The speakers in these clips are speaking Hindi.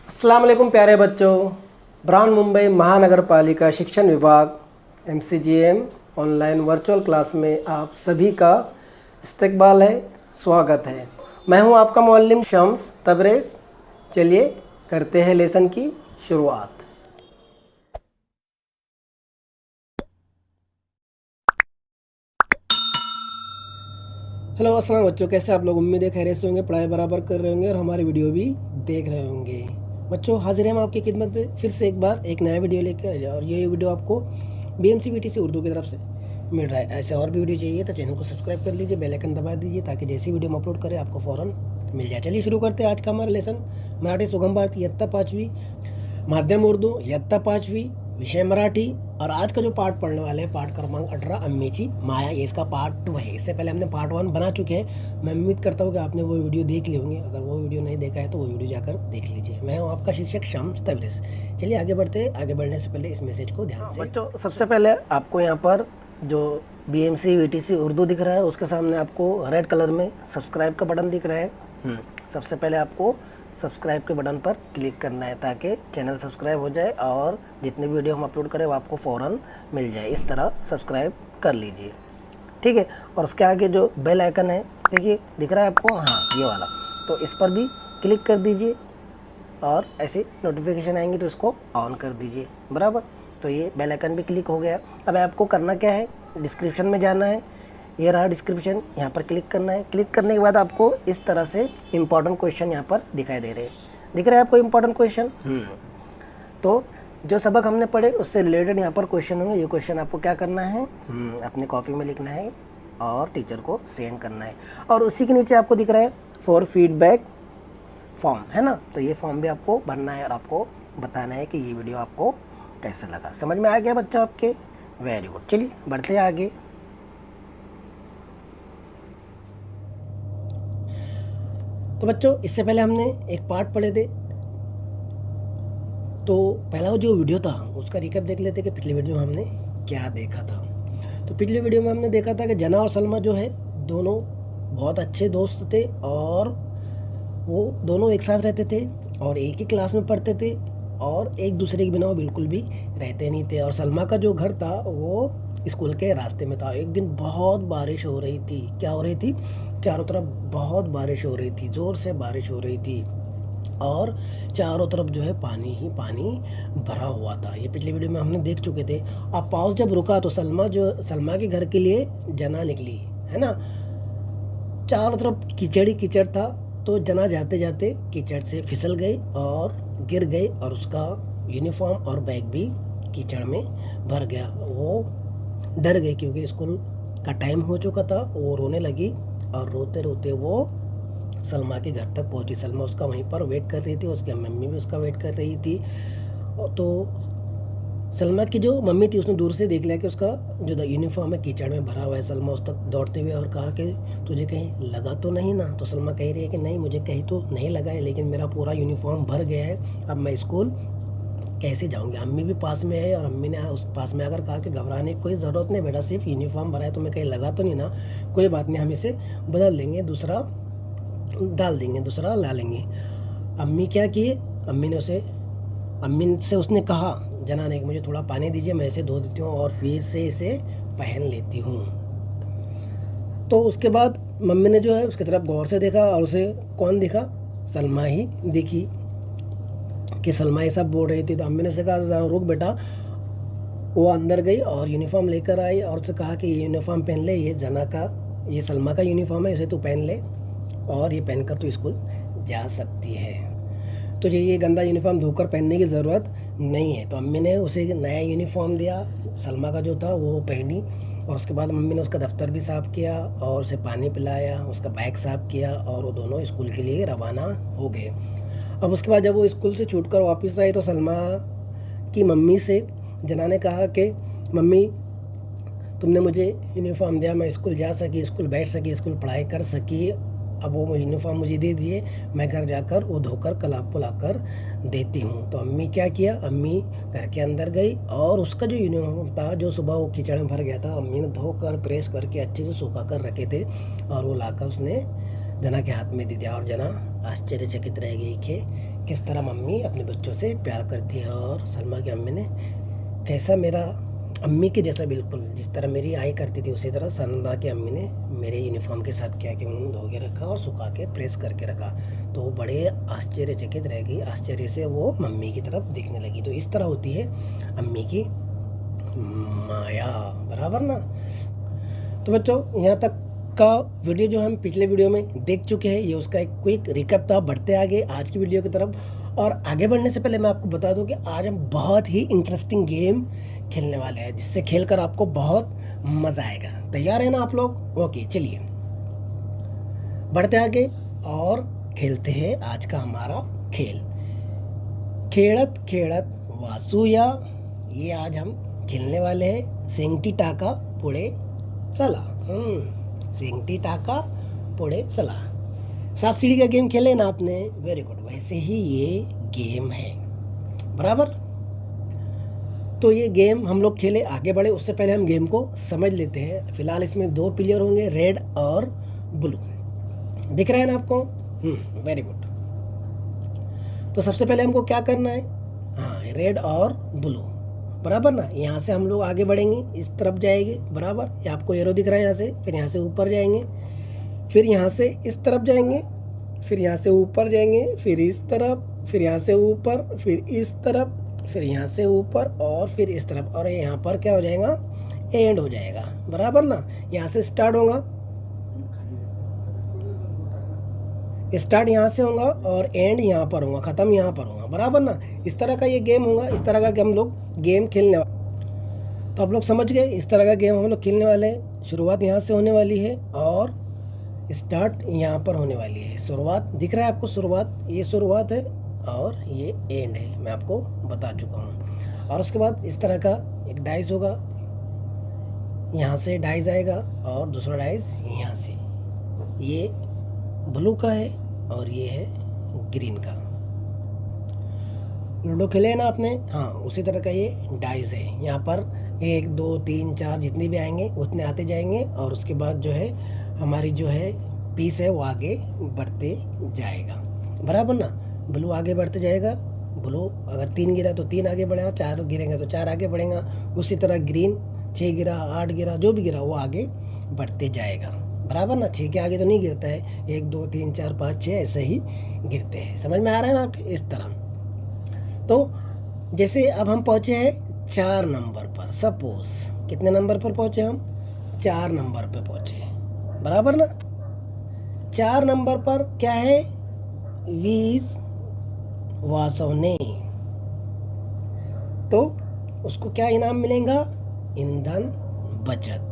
अस्सलाम वालेकुम प्यारे बच्चों। ब्राउन मुंबई महानगर पालिका शिक्षण विभाग MCGM ऑनलाइन वर्चुअल क्लास में आप सभी का इस्तकबाल है, स्वागत है। मैं हूं आपका मुअल्लिम शम्स तबरेज़। चलिए करते हैं लेसन की शुरुआत। हेलो अस्सलाम बच्चों, कैसे आप लोग? उम्मीद है खैरियत से होंगे, पढ़ाई बराबर कर रहे होंगे और हमारी वीडियो भी देख रहे होंगे। बच्चों हाजिर हैं हम आपकी खिदमत पे फिर से एक बार एक नया वीडियो लेकर। और ये वीडियो आपको BMC-BTC उर्दू की तरफ से मिल रहा है। ऐसे और भी वीडियो चाहिए तो चैनल को सब्सक्राइब कर लीजिए, बेल आइकन दबा दीजिए ताकि जैसी वीडियो हम अपलोड करें आपको फ़ौरन मिल जाए। चलिए शुरू करते हैं आज का हमारा लेसन। मराठी सुगम भारती इयत्ता 5वीं, माध्यम उर्दू इयत्ता 5वीं, विषय मराठी। और आज का जो पार्ट पढ़ने वाले हैं पार्ट क्रमांक 18 अम्मीची माया, ये इसका पार्ट 2 है। इससे पहले हमने पार्ट 1 बना चुके हैं। मैं उम्मीद करता हूँ कि आपने वो वीडियो देख ली होंगे। अगर वो वीडियो नहीं देखा है तो वो वीडियो जाकर देख लीजिए। मैं हूँ आपका शिक्षक शम्स तबरेज़। चलिए आगे बढ़ते हैं। आगे बढ़ने से पहले इस मैसेज को ध्यान से बच्चों, सबसे पहले आपको यहाँ पर जो BMC-BTC उर्दू दिख रहा है उसके सामने आपको रेड कलर में सब्सक्राइब का बटन दिख रहा है। सबसे पहले आपको सब्सक्राइब के बटन पर क्लिक करना है ताकि चैनल सब्सक्राइब हो जाए और जितने वीडियो हम अपलोड करें वो आपको फ़ौरन मिल जाए। इस तरह सब्सक्राइब कर लीजिए, ठीक है। और उसके आगे जो बेल आइकन है, देखिए दिख रहा है आपको, हाँ ये वाला, तो इस पर भी क्लिक कर दीजिए और ऐसी नोटिफिकेशन आएंगी तो इसको ऑन कर दीजिए, बराबर। तो ये बेल आइकन भी क्लिक हो गया। अब आपको करना क्या है, डिस्क्रिप्शन में जाना है, ये रहा डिस्क्रिप्शन, यहाँ पर क्लिक करना है। क्लिक करने के बाद आपको इस तरह से इंपॉर्टेंट क्वेश्चन यहाँ पर दिखाई दे रहे हैं। दिख रहा है आपको इंपॉर्टेंट क्वेश्चन? तो जो सबक हमने पढ़े उससे रिलेटेड यहाँ पर क्वेश्चन होंगे। ये क्वेश्चन आपको क्या करना है, अपने कॉपी में लिखना है और टीचर को सेंड करना है। और उसी के नीचे आपको दिख रहा है फॉर फीडबैक फॉर्म, है ना। तो ये फॉर्म भी आपको भरना है और आपको बताना है कि ये वीडियो आपको कैसा लगा। समझ में आ गया बच्चों आपके? Very good. चलिए बढ़ते हैं आगे। तो बच्चों इससे पहले हमने एक पार्ट पढ़े थे, तो पहला जो वीडियो था उसका रिकैप देख लेते कि पिछले वीडियो में हमने क्या देखा था। तो पिछले वीडियो में हमने देखा था कि जना और सलमा जो है दोनों बहुत अच्छे दोस्त थे और वो दोनों एक साथ रहते थे और एक ही क्लास में पढ़ते थे और एक दूसरे के बिना वो बिल्कुल भी रहते नहीं थे। और सलमा का जो घर था वो स्कूल के रास्ते में था। एक दिन बहुत बारिश हो रही थी। क्या हो रही थी? चारों तरफ बहुत बारिश हो रही थी, ज़ोर से बारिश हो रही थी और चारों तरफ जो है पानी ही पानी भरा हुआ था। ये पिछले वीडियो में हमने देख चुके थे। अब पाउस जब रुका तो सलमा के घर के लिए जना निकली, है ना। चारों तरफ कीचड़ ही कीचड़ था, तो जना जाते जाते कीचड़ से फिसल गई और गिर गई और उसका यूनिफॉर्म और बैग भी कीचड़ में भर गया। वो डर गई क्योंकि स्कूल का टाइम हो चुका था। वो रोने लगी और रोते रोते वो सलमा के घर तक पहुंची। सलमा उसका वहीं पर वेट कर रही थी, उसकी मम्मी भी उसका वेट कर रही थी। तो सलमा की जो मम्मी थी उसने दूर से देख लिया कि उसका जो यूनिफॉर्म है कीचड़ में भरा हुआ है। सलमा उस तक दौड़ते हुए और कहा कि तुझे कहीं लगा तो नहीं ना? तो सलमा कह रही है कि नहीं, मुझे कहीं तो नहीं लगा है, लेकिन मेरा पूरा यूनिफॉर्म भर गया है। अब मैं स्कूल कैसे जाऊंगी? अम्मी भी पास में है और अम्मी ने उस पास में आकर कहा कि घबराने की कोई ज़रूरत नहीं बेटा, सिर्फ यूनिफॉर्म भरा है, तुम्हें कहीं लगा तो नहीं ना? कोई बात नहीं, हम इसे बदल देंगे, दूसरा डाल देंगे, दूसरा ला लेंगे। अम्मी क्या किए, अम्मी से उसने कहा जना ने कि मुझे थोड़ा पानी दीजिए, मैं इसे धो देती हूँ और फिर से इसे पहन लेती हूँ। तो उसके बाद मम्मी ने जो है उसकी तरफ गौर से देखा और उसे कौन दिखा? सलमा ही दिखी कि सलमा ये सब बोल रही थी। तो अम्मी ने उसे कहा ज़रा रुक बेटा। वो अंदर गई और यूनिफॉर्म लेकर आई और उससे कहा कि ये यूनिफॉर्म पहन ले, ये सलमा का यूनिफॉर्म है, इसे तू पहन ले और ये पहनकर तू स्कूल जा सकती है। तुझे ये गंदा यूनिफॉर्म धोकर पहनने की ज़रूरत नहीं है। तो अम्मी ने उसे नया यूनिफॉर्म दिया, सलमा का जो था वो पहनी। और उसके बाद मम्मी ने उसका दफ्तर भी साफ़ किया और उसे पानी पिलाया, उसका बैग साफ़ किया और वो दोनों स्कूल के लिए रवाना हो गए। अब उसके बाद जब वो स्कूल से छूटकर वापस आई तो सलमा की मम्मी से जना ने कहा कि मम्मी तुमने मुझे यूनिफॉर्म दिया, मैं स्कूल जा सकी, स्कूल बैठ सकी, स्कूल पढ़ाई कर सकी। अब वो यूनिफॉर्म मुझे दे दिए, मैं घर जाकर वो धोकर कल आपको लाकर देती हूँ। तो अम्मी क्या किया, अम्मी घर के अंदर गई और उसका जो यूनिफॉर्म था जो सुबह वो कीचड़ में भर गया था, अम्मी ने धोकर प्रेस करके अच्छे से सुखा कर रखे थे और वो लाकर उसने जना के हाथ में दे दिया और जना आश्चर्यचकित रह गई कि किस तरह मम्मी अपने बच्चों से प्यार करती है, और सलमा की अम्मी ने कैसा मेरा अम्मी के जैसा बिल्कुल जिस तरह मेरी आई करती थी उसी तरह सलमा की अम्मी ने मेरे यूनिफॉर्म के साथ किया कि उन्होंने धो के रखा और सुखा के प्रेस करके रखा। तो वो बड़े आश्चर्यचकित रह गई, आश्चर्य से वो मम्मी की तरफ देखने लगी। तो इस तरह होती है अम्मी की माया, बराबर ना। तो बच्चों यहाँ तक का वीडियो जो हम पिछले वीडियो में देख चुके हैं, ये उसका एक क्विक रिकैप था। बढ़ते आगे आज की वीडियो की तरफ, और आगे बढ़ने से पहले मैं आपको बता दूं कि आज हम बहुत ही इंटरेस्टिंग गेम खेलने वाले हैं, जिससे खेलकर आपको बहुत मज़ा आएगा। तैयार है ना आप लोग? ओके, चलिए बढ़ते आगे और खेलते हैं आज का हमारा खेल, खेड़त खेड़त वासुया। ये आज हम खेलने वाले हैं सेंगटी टाका पुड़े चला। सेंगटी टाका पुड़े चला। सांप सीढ़ी का गेम खेले ना आपने? Very good. वैसे ही ये गेम है, बराबर। तो ये गेम हम लोग खेले, आगे बढ़े उससे पहले हम गेम को समझ लेते हैं। फिलहाल इसमें 2 प्लेयर होंगे, रेड और ब्लू। दिख रहा है ना आपको? Very good. तो सबसे पहले हमको क्या करना है? हाँ, रेड और ब्लू, बराबर ना। यहाँ से हम लोग आगे बढ़ेंगे, इस तरफ जाएंगे, बराबर। ये आपको एरो दिख रहा है यहाँ से, फिर यहाँ से ऊपर जाएंगे, फिर यहाँ से इस तरफ जाएंगे, फिर यहाँ से ऊपर जाएंगे, फिर इस तरफ, फिर यहाँ से ऊपर, फिर इस तरफ, फिर यहाँ से ऊपर और फिर इस तरफ, और यहाँ पर क्या हो जाएगा? एंड हो जाएगा, बराबर ना। यहाँ से स्टार्ट होगा, स्टार्ट यहाँ से होगा और एंड यहाँ पर होगा, ख़त्म यहाँ पर होगा, बराबर ना। इस तरह का ये गेम होगा, इस तरह का हम लोग गेम खेलने वाले। तो आप लोग समझ गए, इस तरह का गेम हम लोग खेलने वाले हैं। शुरुआत यहाँ से होने वाली है और स्टार्ट यहाँ पर होने वाली है। शुरुआत दिख रहा है आपको? शुरुआत, ये शुरुआत है और ये एंड है, मैं आपको बता चुका हूँ। और उसके बाद इस तरह का एक डाइस होगा, यहाँ से डाइस आएगा और दूसरा डाइस यहाँ से। ये ब्लू का है और ये है ग्रीन का। लूडो खेले ना आपने? हाँ, उसी तरह का ये डाइस है। यहाँ पर 1 2 3 4 जितने भी आएंगे उतने आते जाएंगे, और उसके बाद जो है हमारी जो है पीस है वो आगे बढ़ते जाएगा, बराबर ना। ब्लू आगे बढ़ते जाएगा, ब्लू अगर 3 गिरा तो 3 आगे बढ़ेगा, 4 गिरेंगे तो 4 आगे बढ़ेगा। उसी तरह ग्रीन 6 गिरा, 8 गिरा, जो भी गिरा वो आगे बढ़ते जाएगा, बराबर ना। 6 के आगे तो नहीं गिरता है, 1 2 3 4 5 6 ऐसे ही गिरते हैं। समझ में आ रहा है ना आपके? इस तरह। तो जैसे अब हम पहुँचे हैं 4 नंबर पर, सपोज कितने नंबर पर पहुँचे हम? 4 नंबर पर पहुँचे, बराबर ना। 4 नंबर पर क्या है? 20 वासवने। तो उसको क्या इनाम मिलेगा? ईंधन बचत।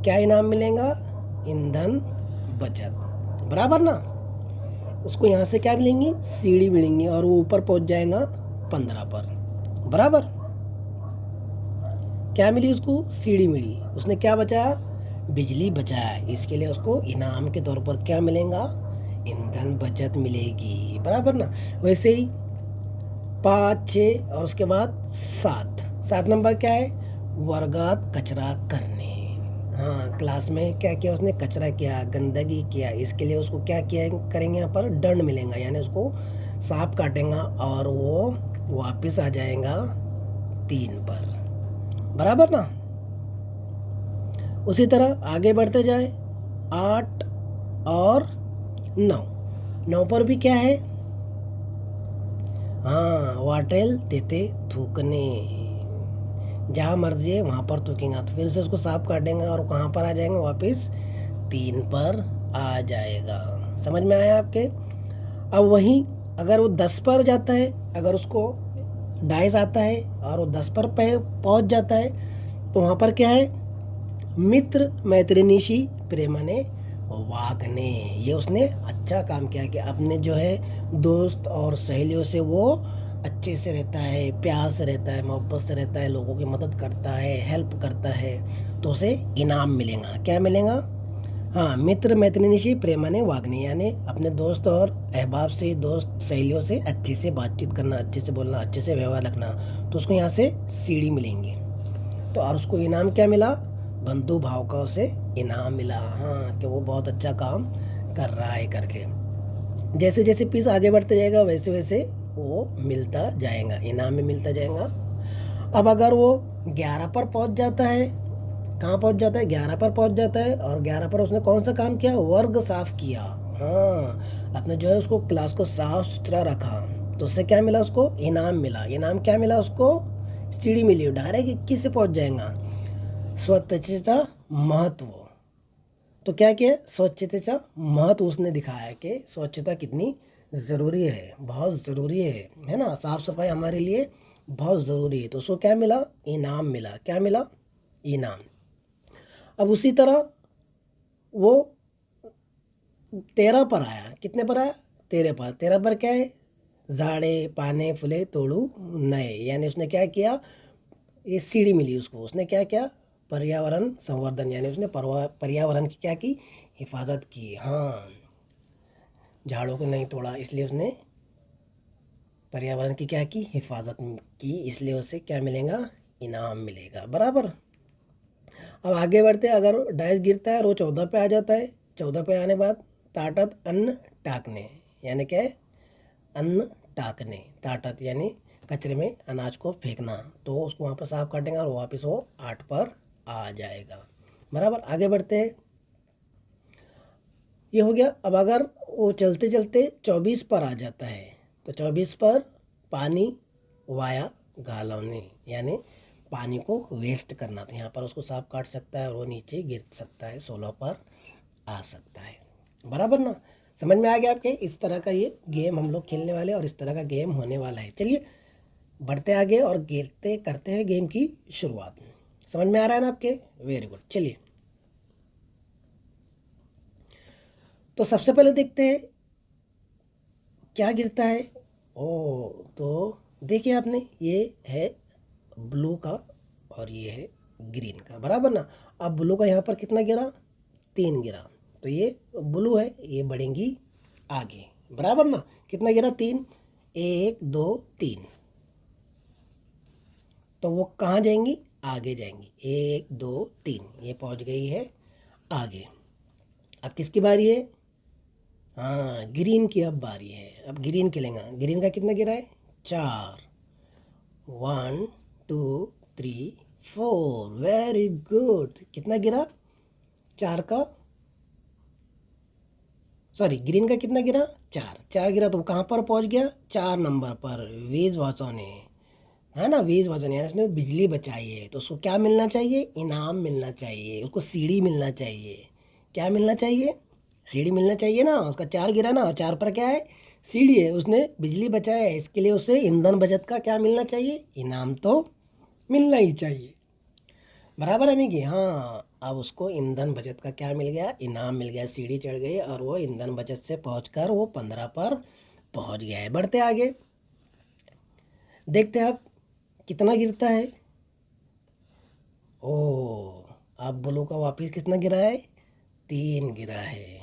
क्या इनाम मिलेगा? ईंधन बचत, बराबर ना। उसको यहाँ से क्या मिलेंगी? सीढ़ी मिलेंगी और वो ऊपर पहुँच जाएगा 15 पर, बराबर। क्या मिली उसको? सीढ़ी मिली। उसने क्या बचाया? बिजली बचाया। इसके लिए उसको इनाम के तौर पर क्या मिलेगा? ईंधन बचत मिलेगी, बराबर ना। वैसे ही 5 6 और उसके बाद 7 नंबर क्या है? वर्गात कचरा करने। हाँ, क्लास में क्या किया उसने? कचरा किया, गंदगी किया। इसके लिए उसको क्या किया करेंगे? यहाँ पर दंड मिलेगा, यानी उसको सांप काटेगा और वो वापस आ जाएगा 3 पर, बराबर ना। उसी तरह आगे बढ़ते जाए, 8 और 9 पर भी क्या है? हाँ, वाटेल देते थूकने। जहाँ मर्जी है वहाँ पर थूकेंगे तो फिर से उसको सांप काटेंगे और कहाँ पर आ जाएंगे? वापस 3 पर आ जाएगा। समझ में आया आपके? अब वहीं अगर वो 10 पर जाता है, अगर उसको डाइस आता है और वो 10 पर पहुँच जाता है, तो वहाँ पर क्या है? मित्र मैत्रिनीशी प्रेमने वागने। ये उसने अच्छा काम किया कि अपने जो है दोस्त और सहेलियों से वो अच्छे से रहता है, प्यार से रहता है, मोहब्बत से रहता है, लोगों की मदद करता है, हेल्प करता है, तो उसे इनाम मिलेगा। क्या मिलेगा? हाँ, मित्र मैत्रिनीशी प्रेमने वागने, यानी अपने दोस्त और अहबाब से, दोस्त सहेलियों से अच्छे से बातचीत करना, अच्छे से बोलना, अच्छे से व्यवहार रखना, तो उसको यहाँ से सीढ़ी मिलेंगी। तो और उसको इनाम क्या मिला? बंधु भाव का उसे इनाम मिला। हाँ, कि वो बहुत अच्छा काम कर रहा है करके। जैसे जैसे पीस आगे बढ़ते जाएगा वैसे वैसे वो मिलता जाएगा, इनाम में मिलता जाएगा। अब अगर वो 11 पर पहुंच जाता है, कहाँ पहुंच जाता है, 11 पर पहुंच जाता है, और 11 पर उसने कौन सा काम किया, वर्ग साफ किया। हाँ, आपने जो है उसको क्लास को साफ सुथरा रखा, तो उससे क्या मिला, उसको इनाम मिला। इनाम क्या मिला उसको, सीढ़ी मिली, डायरेक्ट 21 से पहुंच जाएगा। स्वच्छता महत्व, तो क्या किया, स्वच्छता महत्व उसने दिखाया कि स्वच्छता कितनी ज़रूरी है, बहुत ज़रूरी है ना, साफ सफाई हमारे लिए बहुत ज़रूरी है। तो उसको क्या मिला, इनाम मिला। क्या मिला, इनाम। अब उसी तरह वो 13 पर आया, कितने पर आया, 13 पर। 13 पर क्या है, झाड़े पाने फूले तोड़ू नए, यानी उसने क्या किया, ये सीढ़ी मिली उसको, उसने क्या किया, पर्यावरण संवर्धन, यानी उसने पर्यावरण की क्या की, हिफाजत की। हाँ, झाड़ों को नहीं तोड़ा, इसलिए उसने पर्यावरण की क्या की, हिफाजत की, इसलिए उसे क्या मिलेगा, इनाम मिलेगा। बराबर। अब आगे बढ़ते, अगर डाइस गिरता है और वो 14 पे आ जाता है, 14 पे आने बाद ताटत अन्न टाकने, यानी क्या है, अन्न टाकने, ताटत यानी कचरे में अनाज को फेंकना, तो उसको वहाँ पर साफ काटेंगे और वापस वो 8 पर आ जाएगा। बराबर। आगे बढ़ते हैं, ये हो गया। अब अगर वो चलते चलते 24 पर आ जाता है, तो 24 पर पानी वाया घालवने, यानी पानी को वेस्ट करना, तो यहाँ पर उसको साफ काट सकता है और वो नीचे गिर सकता है, 16 पर आ सकता है। बराबर ना, समझ में आ गया आपके, इस तरह का ये गेम हम लोग खेलने वाले और इस तरह का गेम होने वाला है। चलिए बढ़ते आगे और गिरते करते हैं गेम की शुरुआत। समझ में आ रहा है ना आपके, वेरी गुड। चलिए, तो सबसे पहले देखते हैं क्या गिरता है। ओ, तो देखिए आपने, ये है ब्लू का और ये है ग्रीन का। बराबर ना। अब ब्लू का यहाँ पर कितना गिरा, 3 गिरा, तो ये ब्लू है, ये बढ़ेंगी आगे। बराबर ना, कितना गिरा, 3, 1 2 3, तो वो कहाँ जाएंगी, आगे जाएंगी, 1 2 3, ये पहुँच गई है आगे। अब किसकी बारी है, हाँ ग्रीन की अब बारी है। अब ग्रीन खेलेंगे। ग्रीन का कितना गिरा है, 4, 1 2 3 4, वेरी गुड। कितना गिरा, 4 का, सॉरी ग्रीन का कितना गिरा, 4, 4 गिरा, तो वो कहाँ पर पहुंच गया, 4 नंबर पर, वीज वाचौने, है ना, वीज वाचौने, यानी उसने बिजली बचाई है, तो उसको क्या मिलना चाहिए, इनाम मिलना चाहिए, उसको सीढ़ी मिलना चाहिए। क्या मिलना चाहिए, सीढ़ी मिलना चाहिए ना, उसका 4 गिरा ना, और 4 पर क्या है, सीढ़ी है, उसने बिजली बचाया है, इसके लिए उसे ईंधन बचत का क्या मिलना चाहिए, इनाम तो मिलना ही चाहिए। बराबर है नहीं कि, हाँ, अब उसको ईंधन बचत का क्या मिल गया, इनाम मिल गया, सीढ़ी चढ़ गई और वो ईंधन बचत से पहुंचकर वो 15 पर पहुंच गया है। बढ़ते आगे, देखते हैं अब कितना गिरता है। ओ, अब ब्लू का वापिस कितना गिरा है, 3 गिरा है,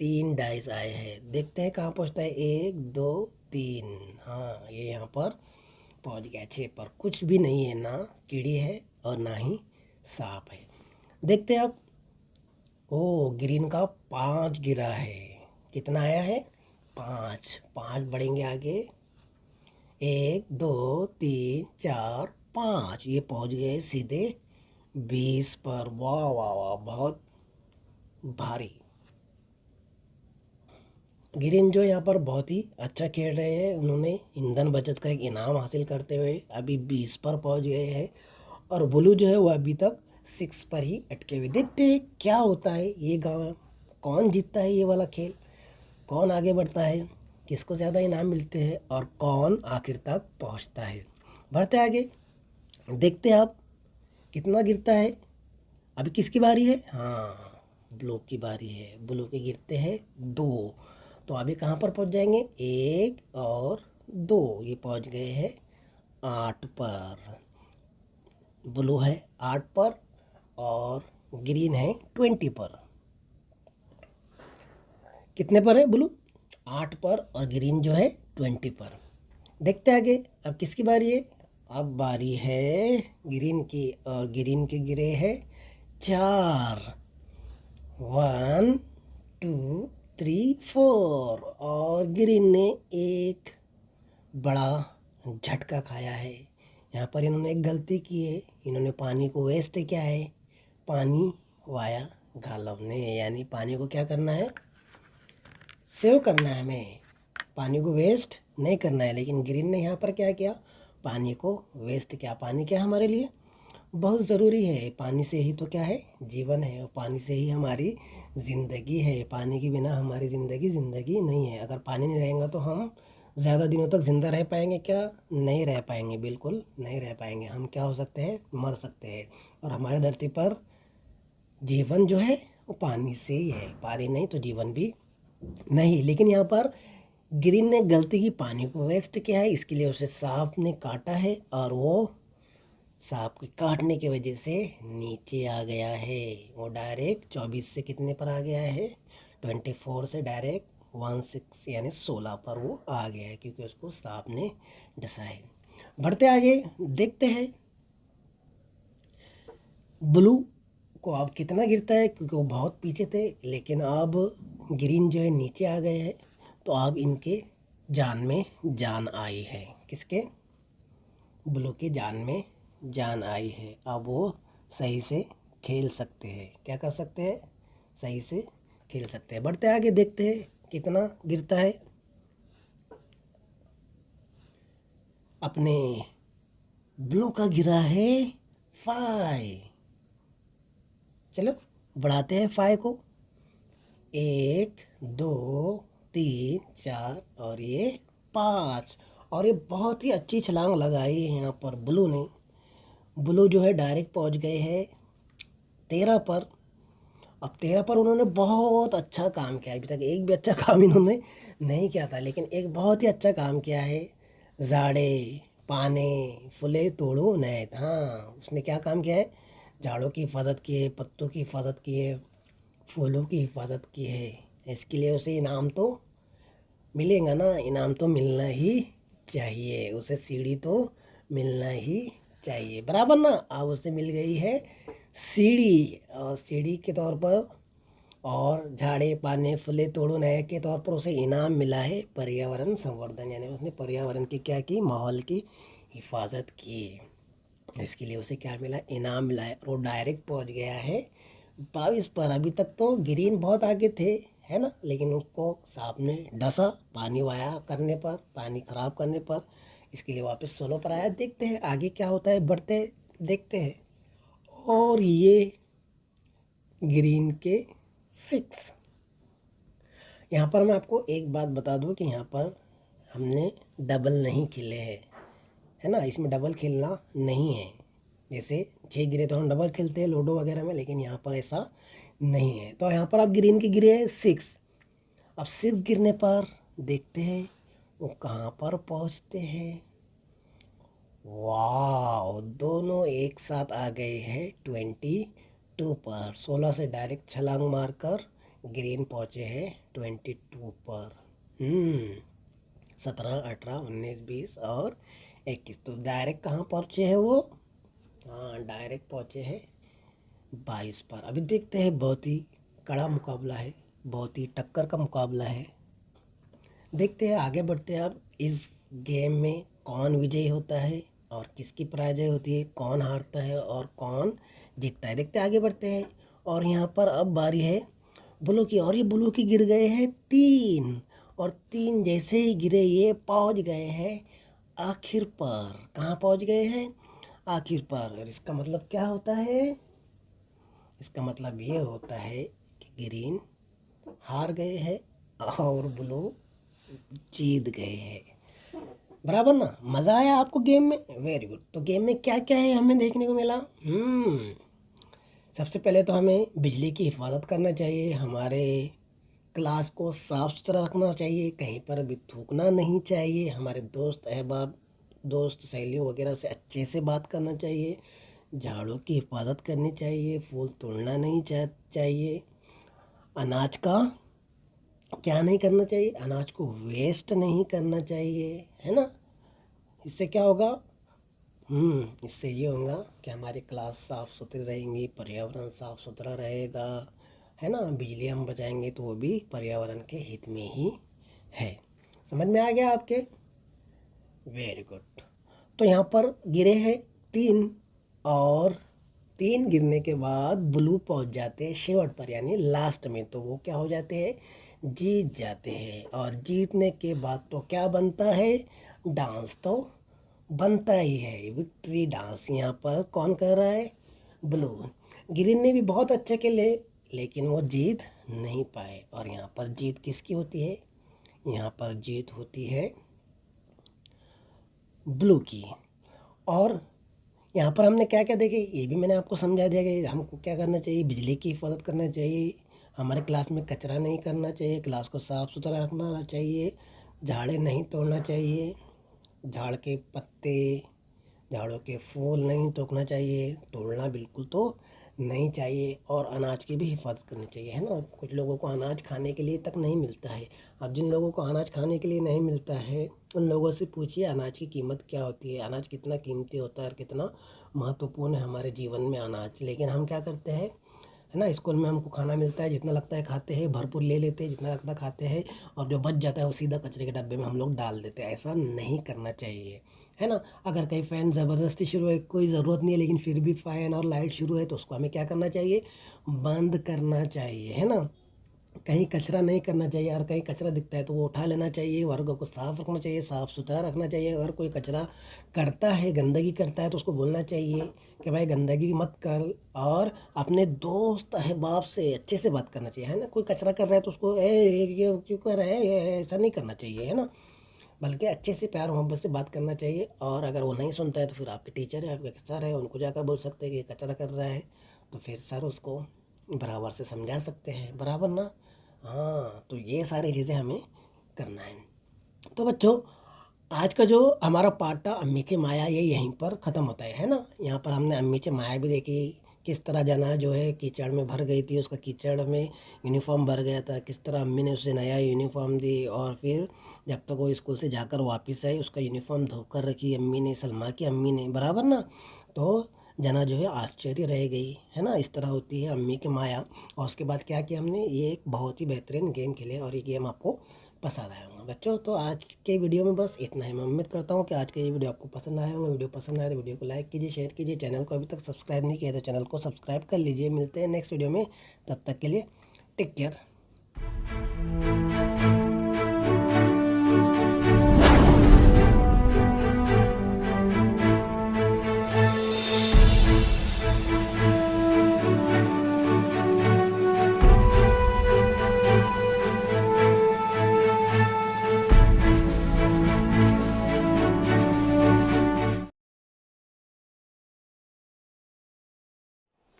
3 डाइस आए हैं, देखते हैं कहाँ पहुंचता है, 1 2 3, हाँ ये यहाँ पर पहुंच गया 6 पर। कुछ भी नहीं है, ना कीड़ी है और ना ही सांप है। देखते हैं अब, ओ ग्रीन का 5 गिरा है, कितना आया है, 5, 5 बढ़ेंगे आगे, 1 2 3 4 5, ये पहुंच गए सीधे 20 पर। वाह वाह वाह, बहुत भारी। ग्रीन जो यहाँ पर बहुत ही अच्छा खेल रहे हैं, उन्होंने ईंधन बचत का एक इनाम हासिल करते हुए अभी 20 पर पहुंच गए हैं, और ब्लू जो है वो अभी तक 6 पर ही अटके हुए। देखते हैं क्या होता है ये गाँव, कौन जीतता है ये वाला खेल, कौन आगे बढ़ता है, किसको ज़्यादा इनाम मिलते हैं और कौन आखिर तक पहुंचता है। बढ़ते आगे, देखते हैं आप कितना गिरता है। अभी किसकी बारी है, हाँ ब्लू की बारी है, ब्लू के गिरते हैं 2, तो अभी कहाँ पर पहुंच जाएंगे, 1 और 2, ये पहुंच गए हैं 8 पर। ब्लू है 8 पर और ग्रीन है 20 पर। कितने पर है ब्लू, 8 पर, और ग्रीन जो है 20 पर। देखते हैं आगे, अब किसकी बारी है, अब बारी है ग्रीन की, और ग्रीन के गिरे हैं 4, 1 2 3 4 और ग्रीन ने एक बड़ा झटका खाया है। यहाँ पर इन्होंने एक गलती की है, इन्होंने पानी को वेस्ट किया है। पानी वाया घालवने, यानी पानी को क्या करना है, सेव करना है हमें, पानी को वेस्ट नहीं करना है। लेकिन ग्रीन ने यहाँ पर क्या किया, पानी को वेस्ट किया। पानी क्या हमारे लिए बहुत ज़रूरी है, पानी से ही तो क्या है, जीवन है, और पानी से ही हमारी ज़िंदगी है। पानी के बिना हमारी ज़िंदगी नहीं है। अगर पानी नहीं रहेगा तो हम ज़्यादा दिनों तक ज़िंदा रह पाएंगे क्या, नहीं रह पाएंगे, बिल्कुल नहीं रह पाएंगे। हम क्या हो सकते हैं, मर सकते हैं। और हमारे धरती पर जीवन जो है वो पानी से ही है, पानी नहीं तो जीवन भी नहीं। लेकिन यहाँ पर ग्रीन ने गलती की, पानी को वेस्ट किया है, इसके लिए उसे सांप ने काटा है और वो सांप के काटने की वजह से नीचे आ गया है। वो डायरेक्ट 24 से कितने पर आ गया है, 24 से डायरेक्ट 16 यानी 16 पर वो आ गया है, क्योंकि उसको सांप ने डसा है। बढ़ते आगे देखते हैं ब्लू को अब कितना गिरता है, क्योंकि वो बहुत पीछे थे। लेकिन अब ग्रीन जो है नीचे आ गए हैं, तो अब इनके जान में जान आई है। किसके, ब्लू की जान में जान आई है। अब वो सही से खेल सकते हैं, क्या कर सकते हैं, सही से खेल सकते हैं। बढ़ते आगे देखते हैं कितना गिरता है। अपने ब्लू का गिरा है 5। चलो बढ़ाते हैं 5 को, 1 2 3 4 और ये 5। और ये बहुत ही अच्छी छलांग लगाई है यहाँ पर ब्लू ने। ब्लू जो है डायरेक्ट पहुँच गए हैं 13 पर। अब 13 पर उन्होंने बहुत अच्छा काम किया। अभी तक एक भी अच्छा काम इन्होंने नहीं किया था, लेकिन एक बहुत ही अच्छा काम किया है। झाड़े पाने फूले तोड़ो नैत, हाँ उसने क्या काम किया है, झाड़ों की हिफाजत की है, पत्तों की हिफाजत की है, फूलों की हिफाजत की है। इसके लिए उसे इनाम तो मिलेगा ना, इनाम तो मिलना ही चाहिए, उसे सीढ़ी तो मिलना ही चाहिए, बराबर ना। अब उसे मिल गई है सीढ़ी, और सीढ़ी के तौर पर और झाड़े पाने फूले तोड़ो नए के तौर पर उसे इनाम मिला है पर्यावरण संवर्धन, यानी उसने पर्यावरण की क्या की, माहौल की हिफाजत की। इसके लिए उसे क्या मिला, इनाम मिला है। और वो डायरेक्ट पहुंच गया है 22 पर। अभी तक तो ग्रीन बहुत आगे थे, है ना, लेकिन उसको सांप ने डसा पानी वाया करने पर, पानी खराब करने पर। इसके लिए वापस 16 पर आया। देखते हैं आगे क्या होता है, बढ़ते देखते हैं। और ये ग्रीन के 6। यहाँ पर मैं आपको एक बात बता दूं कि यहाँ पर हमने डबल नहीं खेले हैं, है ना, इसमें डबल खेलना नहीं है। जैसे 6 गिरे तो हम डबल खेलते हैं लूडो वगैरह में, लेकिन यहाँ पर ऐसा नहीं है। तो यहाँ पर आप ग्रीन के गिरे 6। अब 6 गिरने पर देखते हैं वो कहाँ पर पहुँचते हैं। वाह, दोनों एक साथ आ गए हैं 22 पर। 16 से डायरेक्ट छलांग मारकर ग्रीन पहुँचे हैं 22 पर। 17 18 19 20 और 21, तो डायरेक्ट कहाँ पहुँचे हैं वो, हाँ डायरेक्ट पहुँचे हैं 22 पर। अभी देखते हैं, बहुत ही कड़ा मुकाबला है, बहुत ही टक्कर का मुकाबला है। देखते हैं आगे बढ़ते हैं। अब इस गेम में कौन विजयी होता है और किसकी पराजय होती है, कौन हारता है और कौन जीतता है, देखते हैं आगे बढ़ते हैं। और यहाँ पर अब बारी है ब्लू की, और ये ब्लू की गिर गए हैं 3। और 3 जैसे ही गिरे ये पहुँच गए हैं आखिर पर। कहाँ पहुँच गए हैं, आखिर पर। और इसका मतलब क्या होता है, इसका मतलब ये होता है कि ग्रीन हार गए हैं और ब्लू जीत गए हैं, बराबर ना। मज़ा आया आपको गेम में, वेरी गुड। तो गेम में क्या क्या है हमें देखने को मिला। सबसे पहले तो हमें बिजली की हिफाजत करना चाहिए, हमारे क्लास को साफ सुथरा रखना चाहिए, कहीं पर भी थूकना नहीं चाहिए, हमारे दोस्त अहबाब दोस्त सहेलियों वगैरह से अच्छे से बात करना चाहिए, झाड़ों की हिफाजत करनी चाहिए, फूल तोड़ना नहीं चाहिए, अनाज का क्या नहीं करना चाहिए, अनाज को वेस्ट नहीं करना चाहिए, है ना। इससे क्या होगा, इससे ये होगा कि हमारी क्लास साफ़ सुथरी रहेंगी, पर्यावरण साफ़ सुथरा रहेगा, है ना। बिजली हम बचाएंगे तो वो भी पर्यावरण के हित में ही है। समझ में आ गया आपके? Very good. तो यहाँ पर गिरे हैं 3, और 3 गिरने के बाद ब्लू पहुँच जाते हैं शेवट पर, यानी लास्ट में। तो वो क्या हो जाते हैं? जीत जाते हैं। और जीतने के बाद तो क्या बनता है? डांस तो बनता ही है, विक्ट्री डांस। यहाँ पर कौन कर रहा है? ब्लू। ग्रीन ने भी बहुत अच्छे खेले, लेकिन वो जीत नहीं पाए। और यहाँ पर जीत किसकी होती है? यहाँ पर जीत होती है ब्लू की। और यहाँ पर हमने क्या क्या देखे, ये भी मैंने आपको समझा दिया कि हमको क्या करना चाहिए। बिजली की हिफाजत करना चाहिए, हमारे क्लास में कचरा नहीं करना चाहिए, क्लास को साफ़ सुथरा रखना चाहिए, झाड़ें नहीं तोड़ना चाहिए, झाड़ के पत्ते, झाड़ों के फूल नहीं तोड़ना चाहिए, तोड़ना बिल्कुल तो नहीं चाहिए। और अनाज की भी हिफाजत करनी चाहिए, है ना। कुछ लोगों को अनाज खाने के लिए तक नहीं मिलता है। अब जिन लोगों को अनाज खाने के लिए नहीं मिलता है, उन लोगों से पूछिए अनाज की कीमत क्या होती है, अनाज कितना कीमती होता है और कितना महत्वपूर्ण है हमारे जीवन में अनाज। लेकिन हम क्या करते हैं, है ना, स्कूल में हमको खाना मिलता है, जितना लगता है खाते हैं, भरपूर ले लेते हैं, जितना लगता है खाते हैं, और जो बच जाता है वो सीधा कचरे के डब्बे में हम लोग डाल देते हैं। ऐसा नहीं करना चाहिए, है ना। अगर कहीं फ़ैन ज़बरदस्ती शुरू है, कोई ज़रूरत नहीं है, लेकिन फिर भी फ़ैन और लाइट शुरू है, तो उसको हमें क्या करना चाहिए? बंद करना चाहिए, है ना। कहीं कचरा नहीं करना चाहिए, और कहीं कचरा दिखता है तो वो उठा लेना चाहिए। वर्गों को साफ रखना चाहिए, साफ़ सुथरा रखना चाहिए। अगर कोई कचरा करता है, गंदगी करता है, तो उसको बोलना चाहिए कि भाई गंदगी मत कर। और अपने दोस्त अहबाब से अच्छे से बात करना चाहिए, है ना। कोई कचरा कर रहा है तो उसको ये क्यों कर रहा है, ऐसा नहीं करना चाहिए, है ना। बल्कि अच्छे से प्यार मोहब्बत से बात करना चाहिए। और अगर वो नहीं सुनता है तो फिर आपके टीचर है, आपके सर है, उनको जाकर बोल सकते हैं कि ये कचरा कर रहा है, तो फिर सर उसको बराबर से समझा सकते हैं, बराबर ना। हाँ, तो ये सारी चीज़ें हमें करना है। तो बच्चों, आज का जो हमारा पार्ट था अम्मीची माया, ये यहीं पर ख़त्म होता है ना। यहाँ पर हमने अम्मीची माया भी देखी, किस तरह जना जो है कीचड़ में भर गई थी, उसका कीचड़ में यूनिफॉर्म भर गया था, किस तरह अम्मी ने उसे नया यूनिफॉर्म दी। और फिर जब तक वो स्कूल से जाकर वापस आई, उसका यूनिफॉर्म धोकर रखी अम्मी ने, सलमा की अम्मी ने, बराबर ना। तो जना जो है आश्चर्य रह गई, है ना। इस तरह होती है अम्मी की माया। और उसके बाद क्या किया हमने, ये एक बहुत ही बेहतरीन गेम खेले, और ये गेम आपको पसंद आया होगा बच्चों। तो आज के वीडियो में बस इतना ही। मैं उम्मीद करता हूँ कि आज का ये वीडियो आपको पसंद आया होगा। वीडियो पसंद आया तो वीडियो को लाइक कीजिए, शेयर कीजिए। चैनल को अभी तक सब्सक्राइब नहीं किया तो चैनल को सब्सक्राइब कर लीजिए। मिलते हैं नेक्स्ट वीडियो में, तब तक के लिए टेक केयर।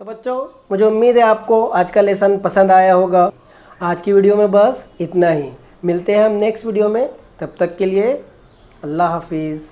तो बच्चों, मुझे उम्मीद है आपको आज का लेसन पसंद आया होगा। आज की वीडियो में बस इतना ही। मिलते हैं हम नेक्स्ट वीडियो में, तब तक के लिए अल्लाह हाफिज़।